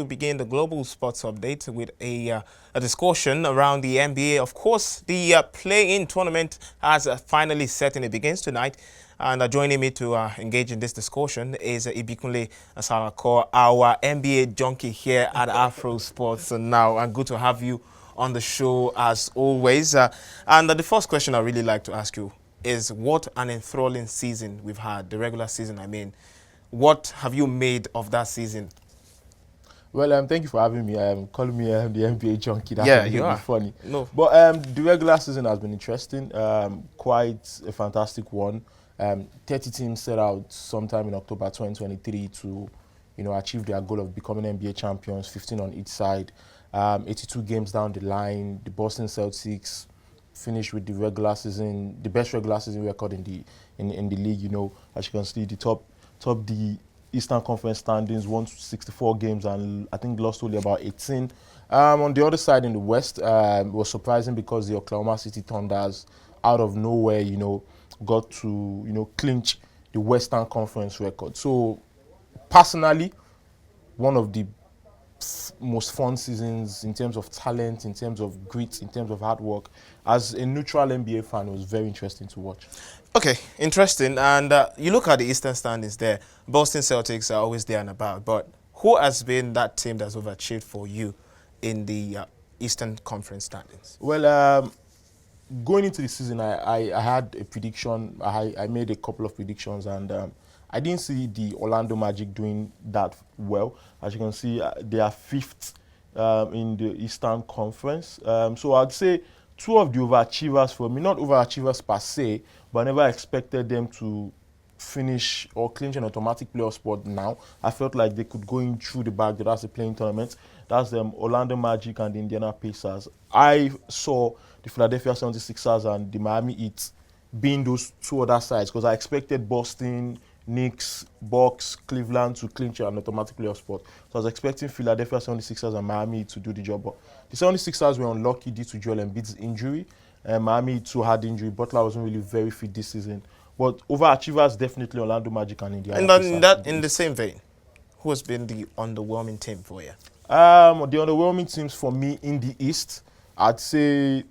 We begin the global sports update with a discussion around the NBA. Of course, the play-in tournament has finally set and it begins tonight. And joining me to engage in this discussion is Ibikunle Asalako, our NBA junkie here at Afrosport Now. And good to have you on the show as always. And the first question I really like to ask you is what an enthralling season we've had, the regular season I mean. What have you made of that season? Well, thank you for having me. Calling me the NBA junkie. That's Yeah, a you little bit are. funny. No. But the regular season has been interesting. Quite a fantastic one. 30 teams set out sometime in October 2023 to, achieve their goal of becoming NBA champions. 15 on each side. 82 games down the line. The Boston Celtics finished with the best regular season record in the league. As you can see, the Eastern Conference standings, won 64 games and I think lost only about 18. On the other side in the West, it was surprising because the Oklahoma City Thunders, out of nowhere, got to, clinch the Western Conference record. So, personally, one of the most fun seasons in terms of talent, in terms of grit, in terms of hard work. As a neutral NBA fan, it was very interesting to watch. Okay, interesting. And you look at the Eastern standings there. Boston Celtics are always there and about. But who has been that team that's overachieved for you in the Eastern Conference standings? Well, going into the season, I had a prediction. I made a couple of predictions, and I didn't see the Orlando Magic doing that well. As you can see, they are fifth in the Eastern Conference. So I'd say two of the overachievers for me, not overachievers per se, but I never expected them to finish or clinch an automatic playoff spot now. I felt like they could go in through the back. That's the playing tournament. That's the Orlando Magic and the Indiana Pacers. I saw the Philadelphia 76ers and the Miami Heat being those two other sides because I expected Boston, Knicks, Bucks, Cleveland to clinch an automatic playoff spot. So I was expecting Philadelphia 76ers and Miami Heat to do the job. But the 76ers were unlucky due to Joel Embiid's injury. Miami Heat too had injury. Butler wasn't really very fit this season. But overachievers definitely Orlando Magic and Indiana. And in the same vein, who has been the underwhelming team for you? The underwhelming teams for me in the East, I'd say,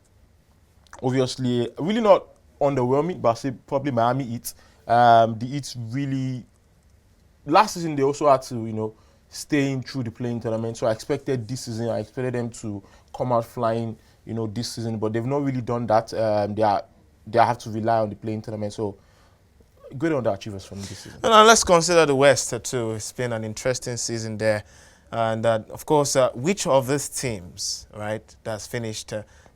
obviously, really not underwhelming, but I'd say probably Miami Heat. The Heat really, last season they also had to, stay in through the playing tournament. So I expected this season, I expected them to come out flying, this season, but they've not really done that. They have to rely on the playing tournament. So good underachievers from this season. And let's consider the West too. It's been an interesting season there. And of course, which of these teams, right, that's finished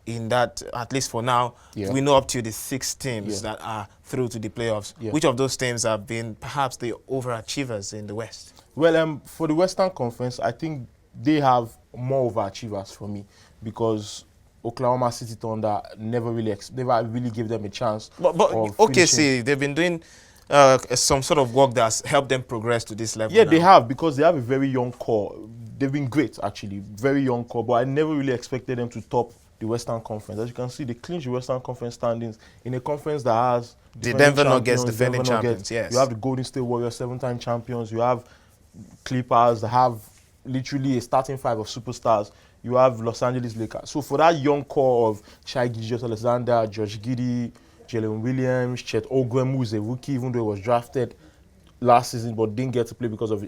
in that, at least for now, we know up to the 6 teams that are through to the playoffs. Which of those teams have been perhaps the overachievers in the West? Well, for the Western Conference, I think they have more overachievers for me because Oklahoma City Thunder never really gave them a chance. But OKC, they've been doing some sort of work that's helped them progress to this level. Yeah, now. They have because they have a very young core. They've been great, actually, very young core. But I never really expected them to top the Western Conference. As you can see, they clinched the Western Conference standings in a conference that has the Denver Nuggets defending champions. Yes, you have the Golden State Warriors, 7-time champions. You have Clippers that have literally a starting 5 of superstars. You have Los Angeles Lakers. So for that young core of Shai Gilgeous-Alexander, Josh Giddey, Jalen Williams, Chet Ogwemu, who is a rookie, even though he was drafted last season but didn't get to play because of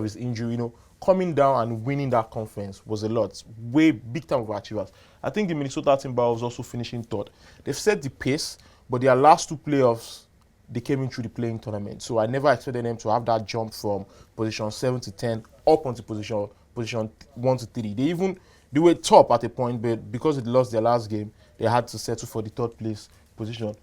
his injury, coming down and winning that conference was a lot. Way big time overachievers. I think the Minnesota Timberwolves also finishing third. They've set the pace, but their last 2 playoffs, they came in through the playing tournament. So I never expected them to have that jump from position 7 to 10 up onto position 1 to 3. They were top at a point, but because they lost their last game, they had to settle for the 3rd place position.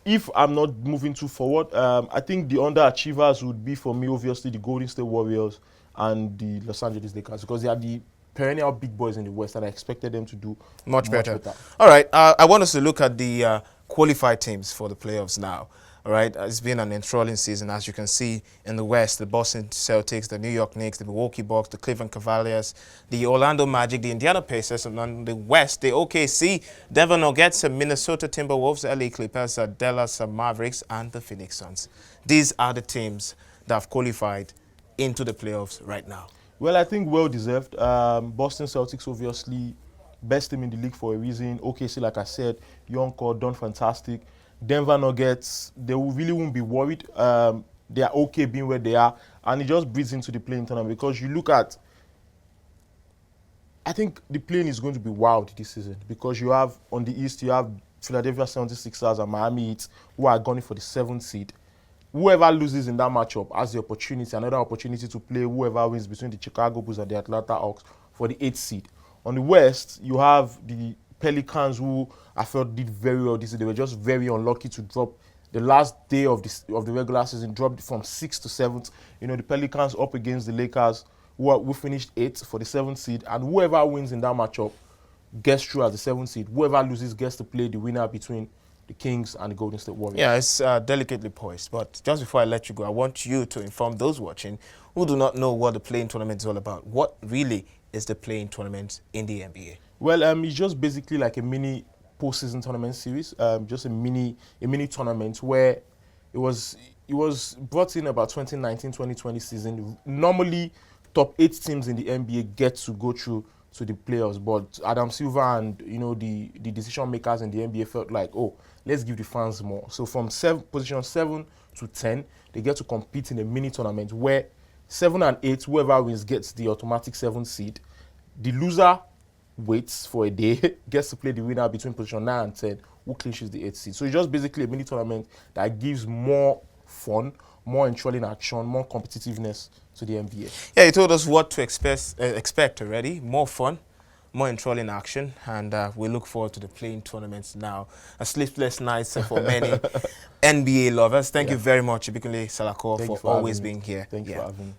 If I'm not moving too forward, I think the underachievers would be for me, obviously, the Golden State Warriors and the Los Angeles Lakers because they are the perennial big boys in the West, and I expected them to do much better. All right, I want us to look at the qualified teams for the playoffs now. All right, it's been an enthralling season, as you can see in the West. The Boston Celtics, the New York Knicks, the Milwaukee Bucks, the Cleveland Cavaliers, the Orlando Magic, the Indiana Pacers, and on the West, the OKC, Denver Nuggets, Minnesota Timberwolves, LA Clippers, Dallas Mavericks, and the Phoenix Suns. These are the teams that have qualified into the playoffs right now. Well, I think well deserved. Boston Celtics, obviously, best team in the league for a reason. OKC, like I said, young core, done fantastic. Denver Nuggets, they really won't be worried. They are okay being where they are, and it just breathes into the playing tournament because you look at. I think the playing is going to be wild this season because you have on the East, you have Philadelphia 76ers and Miami Heat who are gunning for the 7th seed. Whoever loses in that matchup has the opportunity, another opportunity to play whoever wins between the Chicago Bulls and the Atlanta Hawks for the 8th seed. On the West, you have the Pelicans who I felt did very well this season. They were just very unlucky to drop the last day of the regular season, dropped from 6th to 7th. You know, the Pelicans up against the Lakers who finished 8th for the 7th seed, and whoever wins in that matchup gets through as the 7th seed. Whoever loses gets to play the winner between the Kings and the Golden State Warriors. Yeah, it's delicately poised. But just before I let you go, I want you to inform those watching who do not know what the playing tournament is all about. What really is the playing tournament in the NBA? Well, it's just basically like a mini postseason tournament series, just a mini tournament where it was brought in about 2019-2020 season. Normally, top 8 teams in the NBA get to go through to the playoffs, but Adam Silver and the decision makers in the NBA felt like, oh, let's give the fans more. So from position 7 to 10, they get to compete in a mini tournament where 7 and 8, whoever wins gets the automatic 7th seed. The loser waits for a day, gets to play the winner between position 9 and 10, who clinches the 8th seed. So it's just basically a mini tournament that gives more fun, more enthralling action, more competitiveness to the NBA. Yeah, you told us what to expect already. More fun, more enthralling action, and we look forward to the playing tournaments now. A sleepless night for many NBA lovers. Thank you very much, Ibikunle Salako, for always being here. Thank you for having me.